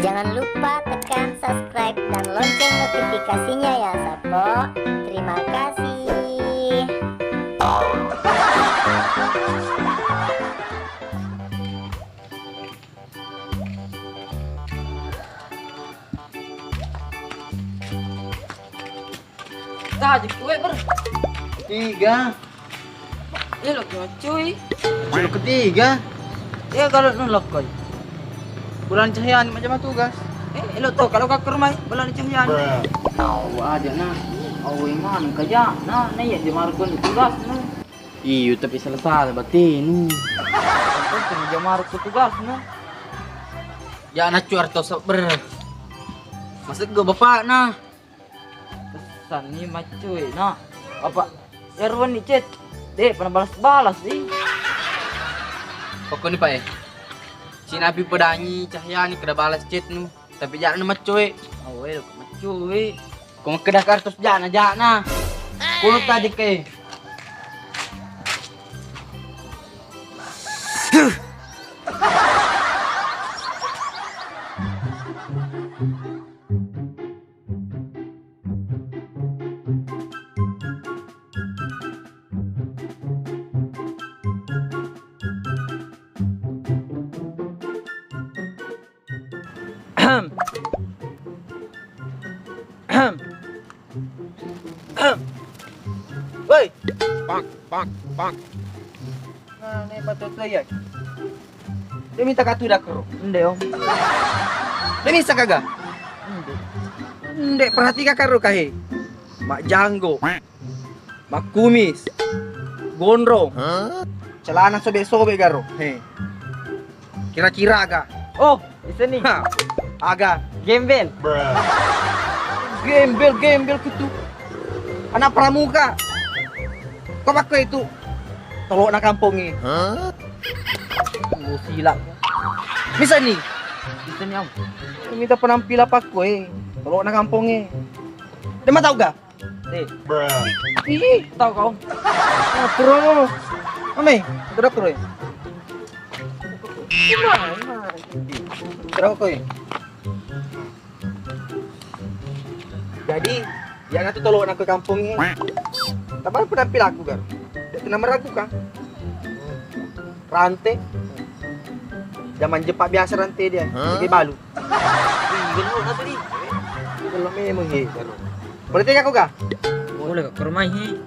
Jangan lupa tekan subscribe dan lonceng notifikasinya ya Sapo. Terima kasih. Tadi kue ber. Tiga. Lo cuy. Baru ketiga. Ya kalau nolak koi. Bulan Cahyani macam apa tugas? Lo tau kalau kau ke rumah bulan Cahyani. Tahu aja nah. Awi man kerja. Nah, ya jamarkun tugas nah. Iyo tapi selesai batin. Penting jamarku tugas no. Ya nak cuar to ber. Maksud gue bapak nah. Pesan nih macuy no. Apa? Erwan nih chat. Dek pernah balas-balas sih. Pokoknya pak si Nabi pedangi Cahyani kena balas chat nu. Tapi jangan nama cuy. Awel macuy. Kau kedah kartus jana. Kulut tadi ke. Woi. Bang. Nah, nih batu tuh ya. Dia minta kartu dakro. Ende om. Dia bisa kagak? Ende. Ndek perhatikan karo kahe. Mak janggo. Mak kumis. Gondrong. Celana sobek-sobek karo. He. Kira-kira agak. Oh, di sini. Ha. Agak. Gembel. Gembel gitu. Anak pramuka. Kau pakai itu. Tolok nak kampung ni. Gue silap. Bisa nih. Di sini om. Minta penampilan apa kue. Tolok nak kampung ni. Dia mah tahu gak? Dek, Ih, tahu kau? terus. Mami, terus kue. Terus kue. Jadi, yang itu tolong nak ke kampung ni. Tapi penampil aku kan. Dia kena meragukan. Rantai. Zaman Jepang biasa rantai dia. Sebagai balu. Geluk nak tadi. Kalau memang he. Boleh tengok aku gak? Boleh ke rumah ni.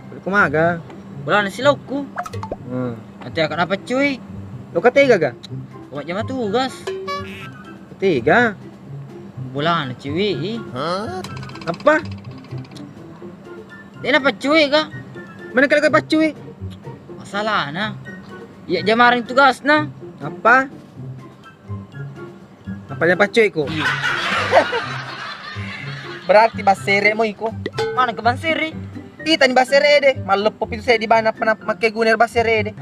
Boleh kumaga. Bola nasi laukku. Nanti akan apa cuy? Lo ketiga gak? Buat jam tugas. Ketiga. Bola na cuy. Apa? Dia apa cuy kah? Mana kalau kau pacuy? Masalah na. Ya jamaring tugas na. Apa? Apa yang pacuy ko? Berarti basere mo iko. Mana ke Bansiri? Kita ni basere deh. Malepop itu saya di mana pernah pakai guna basere deh.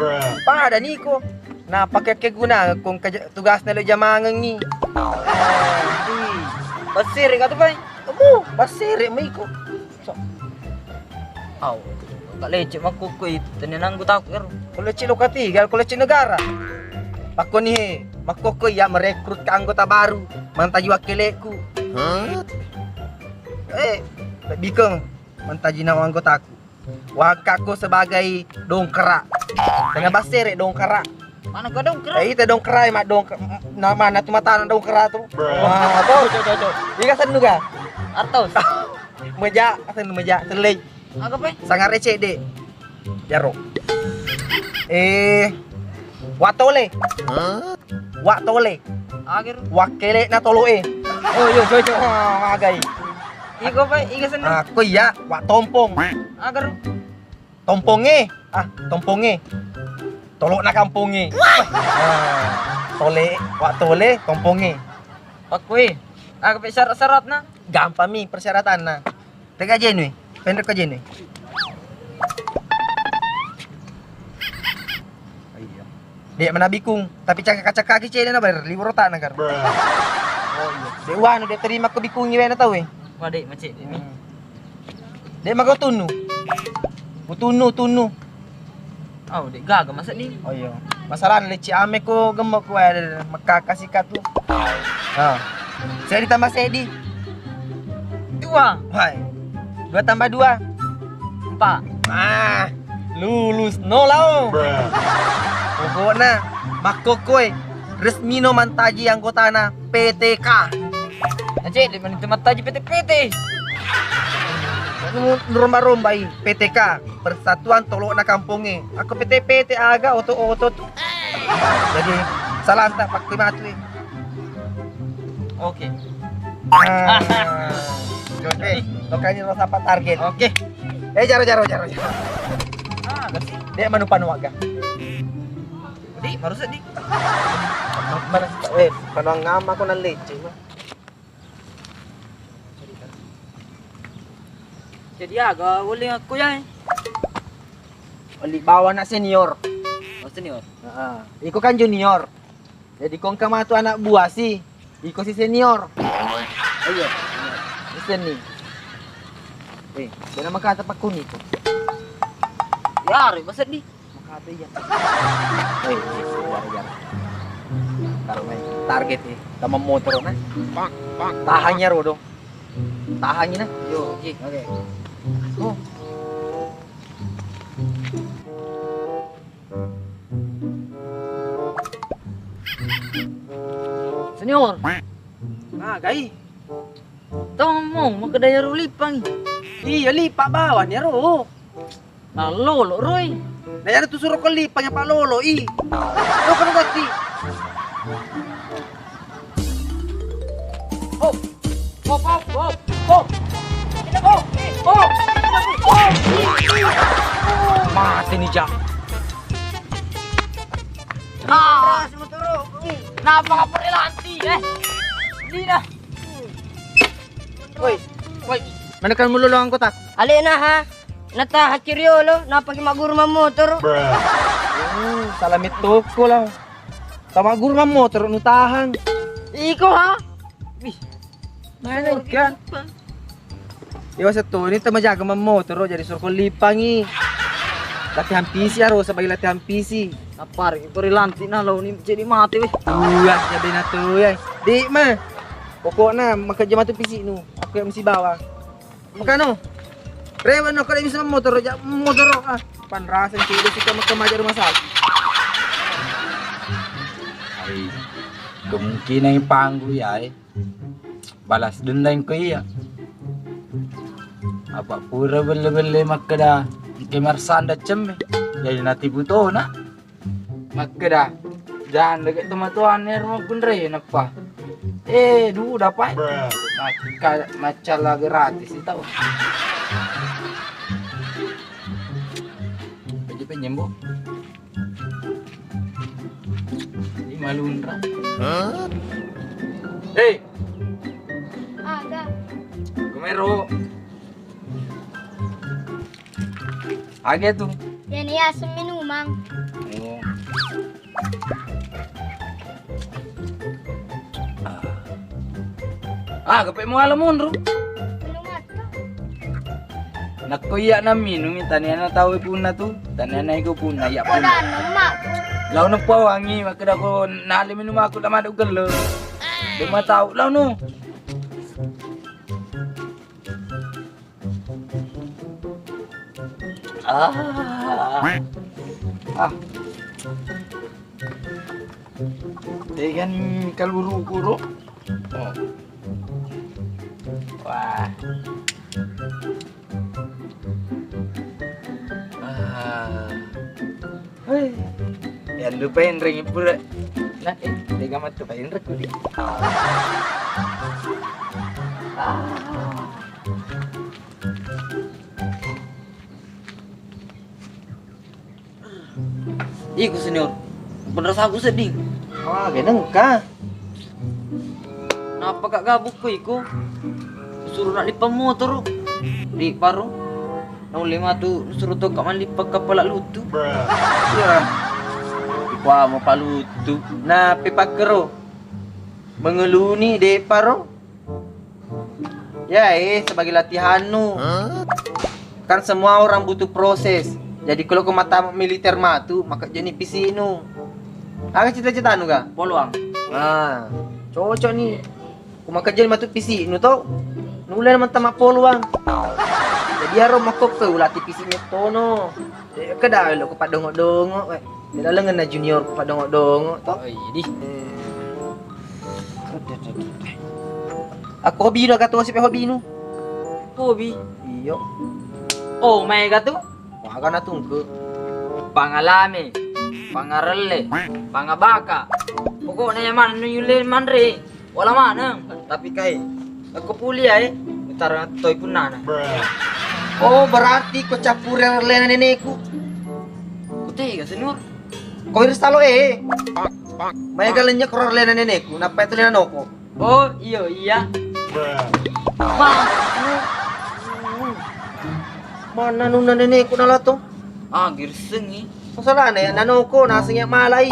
Pada niko. Nah pakai ke guna kung tugas na lo jamangeng ni. Bansiri ka tu bay? Kamu basere mo iko. Aw, tak leceh makuku itu. Teninang gue takut kan. Kalau cilo ketiga, kalau cilo negara. Pako ni he, makoko ya merekrut ke anggota baru, mantaji wakilku. Bikeng, mantaji nama anggotaku. Wakakku sebagai dongkrak. Dengan basere dongkrak. Mana kau dong keren? Itu dongkrak, mak nama tu mata dongkrak tu. Wah, cocok. Ika senu ga? Artos. Meja, senu meja, selej. Agak bay? Sangat receh dek. Jarok. Watole. Watole. Akhir. Wakile na toloe. Oh yo cocok. Agay. Iko bay? Ika sen. Aku ya, wak tompong. Agar. Tomponge. Tomponge. Tolok na kampunge. Tole, wak tole, tomponge. Pakui. Agak bay syarat-syarat na. Gampang mi persyaratan na. Teka jenwe. Pendek ka jenwe. Dek mana bikung, tapi cakak-cakak kecil na ber, libur otak na kar. Oh iya. Dek wano dek terima ke bikungi na tahu Wadik macam ini. Dek magotunu. Tunu. Oh, dek gagal masa ni. Oh iya. Masalah leci ame ko gemuk ko ada makakasih katu. Saya ditambah Sedi. 2, Hai. 2 tambah 2. 4. Lulus no lao. Pokoknya makokoy resmi no mantaji anggota na PTK. Aje, di mana tempat taji PT-PT. Lomba-lomba PTK Persatuan Tolok na Kampungi. Aku PT aga oto tu. Jadi salah tak pak matu. Oke. Oke. Lokanya lo apa target? Oke. Jaro. Kasih. Dia manupan waga. Di, baru sedih. Mana panuang ngama ko ng leche. Jadi agak uling aku ya. Oli bawa na senior. Oh, senior. Iko kan junior. Jadi kong kama tu anak buah si. Iko si senior. Ayo. Listen nih. Dia makata pa kuni ko. Yari, masa di? Makata yan. Jar. Karena target nih. Tama motor na. Tahannya ro dong. Tahannya na. Yo, oke. Oh. Senior. Gai. Tong mau ke daerah Lipang. Iya lipa bawa niya ro. Nah, lolo Roy. Naya tu suruh ko lipa niya pa lolo i. Lo kan gati. Oh. Mati nih Jack. Kenapa nggak pergi lanti? Di na. Woi. Menekan mulu lo ang kotak. Ali na ha. Nata hakiriolo napagi maguro ma motor. Salamit toko lang. Tama guru ng motor nutahan. Iko ha. Mana ikan? Iwas ito, ini tamajaga ng motor jadi suruh ko lipangi. Latihan PC aro sabay latihan PC. Napar, ito lanti na law ni jadi mati weh. Sabi na to yan. Di ma. Pokoknya magkadya mato PC no. Ako yung si bawa. Magkano? Rewan no, kada bisa motor ka. Panrasan kilo sika magkamaja rumah sakit. Ay, kemungkinan yung panggo ya balas dendam ko iya. Apa pura bele-bele makada kemar sanda cem. Jadi nanti butuh na. Makada jangan dekat teman-teman rumah pundre napa. Dulu dapat. Macam gratis itu tahu. Pinjam bu. Ini malundra. Hei, Aga. Kumero. Age tuh. Yan iya seminumang. Oh. Kapag mo alam mo, Nro. Minumat ka. Nakuya na minum, tanian na tawi po na to. Tanian na ikaw po na, ya po na. Wala mak. Law na po, wangi, makada ko, naliminum ako na madugalo. Dumataw, law no. Tegan kalburu-kuro. Oh. Wah. Hei. Yan lupain ring pura. Nah, tega mat lupain rek dia. Iku senior. Bener aku sedih. Ganun ka. Kenapa kak gabuk ko iku? Suruh nak lipat motor. Di paru. Nau lima tu suruh to kak lipat kepala lutu. Ya. Ikuha mo paluto. Na pipagkaro. Mengeluni de paro. Ya sebagai latihan nu. Kan semua orang butuh proses. Jadi kalau ke mata militer matu, maka jadi PC nu. Aga cita-cita nu ga? Poluang. Nah, cocok nih. Aku maka jadi matu PC nu tau. Nulan man tama poluang. Jadi aro makok ke ulati PC nya tono. Kada lo kepada dongok-dongok. Tidak lengan na junior kepada dongok-dongok tau. Oh iya di. Aku hobi na kato si hobi nu. Hobi. Iyo. Oh, may gato. Waka na tungke. Pangalami, pangarele, pangabaka. Pokoknya man yulin man re. Wala mana. Tapi kay, aku kuliah utara toy pun nana. Oh, berarti ko capur yang lena nenekku. Kutega senyor. Ko iris talo May galannya ko lena nenekku. Napa itu lena noko? Oh, iya. Ma, Mana nuna nenekku na lato? girseng Masalah na yan, nanoko, nasangya malay.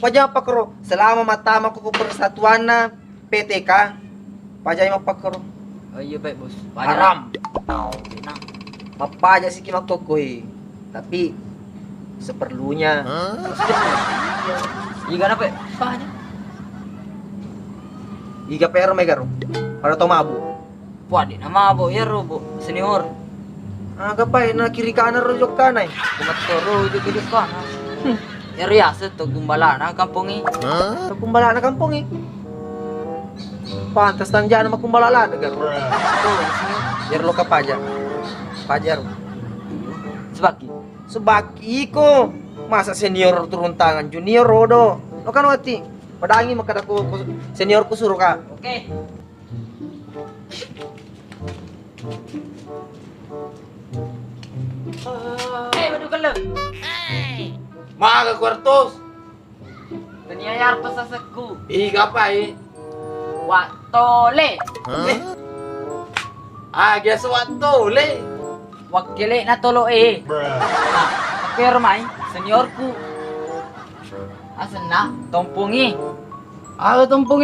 Pajang pakro, selama matama ko persatuan na PTK, pajang mapakro. Oh iya baik bos. Haram. Enak. Mapaja si kimaktokoy. Tapi seperlunya. Iya kan apa? Pahanya. Iga pero may garo. Para tomabu. Wah, di nama abo ya robo senior. Aga pa na kiri kanan rojok kanay. Kumatoro itu kan. Ya riasa to gumbala na kampungi. Kumbala na kampung Pantas tang jana makumbala la garo. Biar lo kapaja. Pajar. Sebaki. Sebaki ko. Masa senior turun tangan junior rodo. Lo kan wati. Padangi makadaku senior ku suruh ka. Oke. Waduh kalau. Mga kwartos. Tanyayar pa sa saku. Iga pa Watole. Agya sa wato, le. Wakili na tulo pero may senior ku. Asan na? Tompungi. Aga tumpong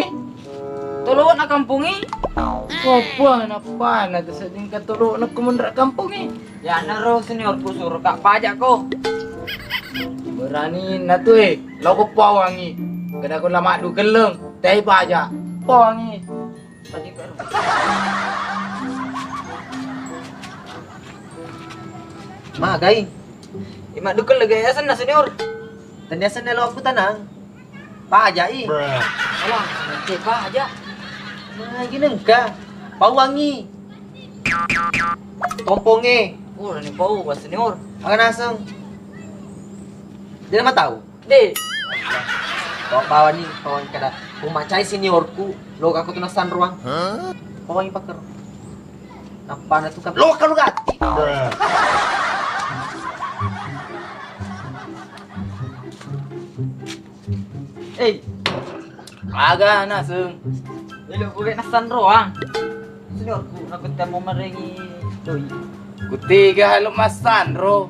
Tulo na kampungi. Apa na sa ding katulo na kumundra kampong Yan na ro senior ku suruh kak pajak ko. Berani na to Loko pawangi. Kada ko lama du geleng. Tay pa aja. Pawangi. Tadi pero. Magay. Ima dukul lagi asan na senior. Tanyasan na lo aku tanang. Paja Alah, nanti pajak. Nah, gini ka. Pawangi. Tomponge. Oh, ni pau ba senior. Ang nasang. Di naman tahu. De. Bawa nih, pawangi kada. Pumacay seniorku. Lo aku tunasan ruang. Pawangi pakar. Napa na tukang. Lo ka lugat. Aga na sung. Ilo ko na san roang. Senior ku nakita mo maringi doy. Kutiga halo masandro.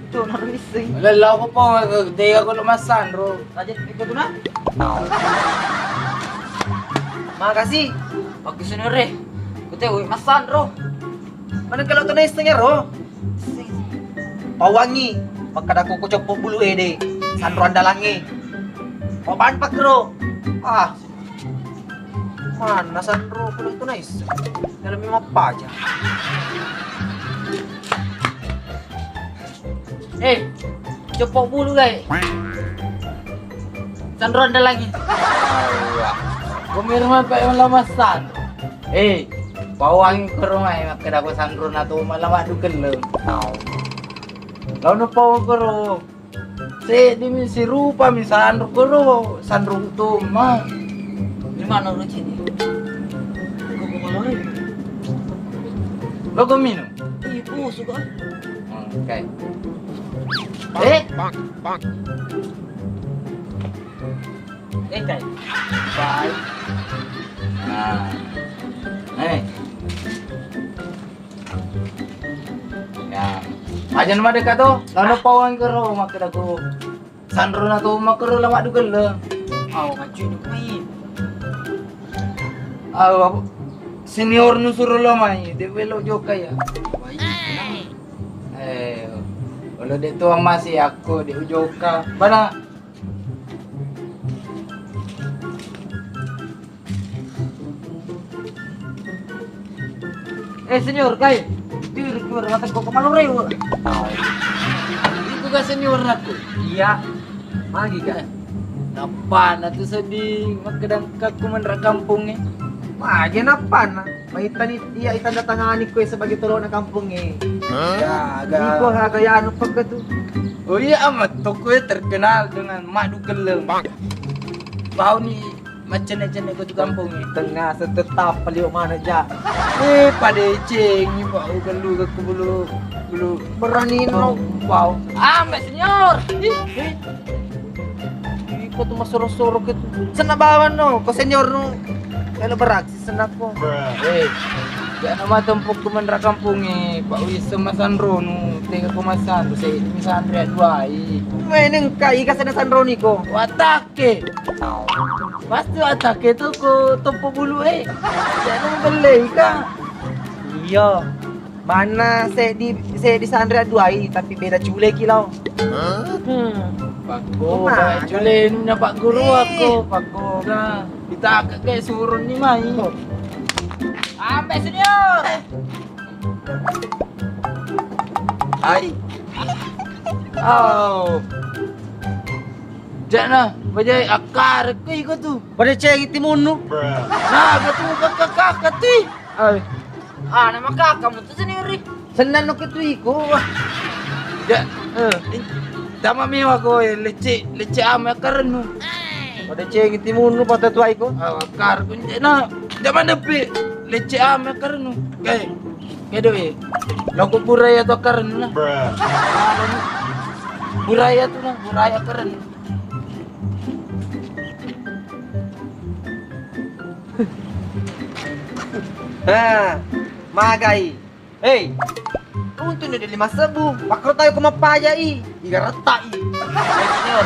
Ito na rin ising. Lalaw ko po, kutiga ko lumasandro. Raja, ikaw na. Makasih. Pag senior eh. Kuti, uy, masan ro. Mana kalau tunai setengah ro? Pawangi. Pagkada ko copo bulu ede. Sandro andalangi. Papan pakro. Ah. Mana Sandro kalau tunai? Dalam lima apa aja. Cepok bulu guys. Sandro anda lagi. Kumirma pa yung lamasan. Pawangi ko rumay, makada ko sandro na to malawa du geleng. Law no paw ko ro. Si rupa mi sandro ko ro, sandro to ma. Di mana ro sini? Lo minum. Ibu suka. Okay. Kay. Bye. Ya. Aja nama dekat tu. Lalu pawang kero makada ko. Sandro na to makero lama du geleng. Aw, ngacu ni kuy. Senior nu suruh lo mai, de velo jo kaya. Kalau dek tuang masih aku dek ujoka. Mana? Senior, kay. Diri ko mata ko kamalore. Itu ka senior aku. Iya. Magi ka. Napa na tu sedih makadang kaku menra kampung eh. Aja napan. Maitan iya itanda tangani ko sebagai tolo ng kampung eh. Ya, Hindi ko agak. hagayaan pagka to. Oh iya amat toko terkenal dengan madu kelem. Bau ni macam-macam ko tu kampung eh. Tengah setetap paliw mana ja. Pada ceng ni bau kelu ke bulu Berani no. bau. Mbak senior. Iko to masuro-suro kito. Sana bawan no, ko senior no. Kaya berak si senak ko. Jangan nama tempuk tu menra kampung eh. Pak Wis semasan ronu, tega kemasan tu saya ini sandria dua i. Meneng ka ika sana sanroni ko. Watake. Pasti watake tu ko tempo bulu eh. Jangan beli ka. Iya. Mana saya di Sandra Duai tapi beda cule kilau. Pak Oh, Go, Pak Jule nunya Pak Guru aku, Pak Go ka. Kita kayak surun ni mai. Mbak senior. Hai. Oh. Jangan bajai akar ke iko tu. Pada ceng timun no. Nah, katu kakak tu. Ai. Nama kakak tuh senior. Senan no kito iko. Ya, tama mewah ko lece ame karenu. Pada ceng timun no pada tuai ko. Akar ko na. Zaman depi lece ame karenu. Kay. Kedo eh. Loko buraya to karenu na. Buraya tu na, buraya karenu. Magai. Hey. Untung na 5,000. Makro tayo kumapayai. Iga retai. Senior.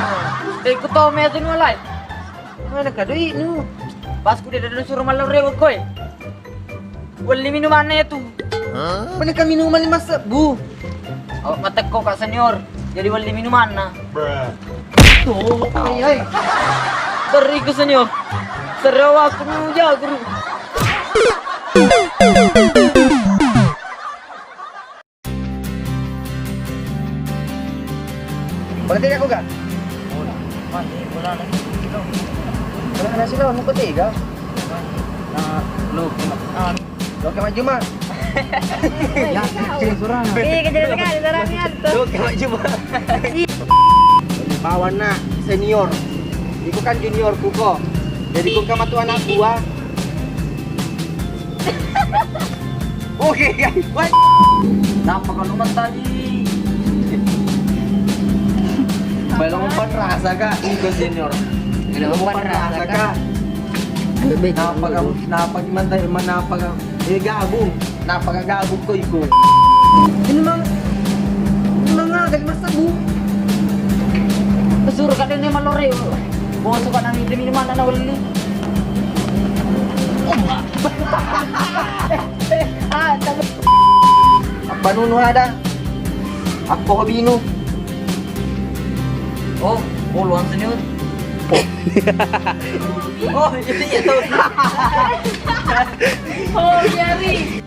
Ikut tau mesin walay. Mana ka doi no. Pas ku dia suruh malam rewok koy. Wali minumannya itu. Mana ka minuman 5,000. Awak matek ko kak senior. Jadi wali minuman na. Tuh, ay. Beri ke senior. Serew aku nuja guru. Berarti aku gak? Mati bola na. Wala na sila, ano ko tiga? Lu. Oke maju mah. Ya, surana. Ih, kejadian sekali orangnya tuh. Oke maju mah. Bawan na senior. Iku kan junior ku ko. Jadi ku kama tu anak gua. Oke, guys. Wah. Napa kalau tadi? Belum umpan rasa kak, iku senior. Belum umpan rasa, Kak. Napa gimana napa ka? Gabung. Napa ka gabung ko iku? Ini nga dari masa bu. Suruh kadang ni malore. Bawa suka nang minuman na wali. Apa nunu ada? Ako kabino. Oh, puluhan senior. Oh, itu ya tahu. Oh, Yari.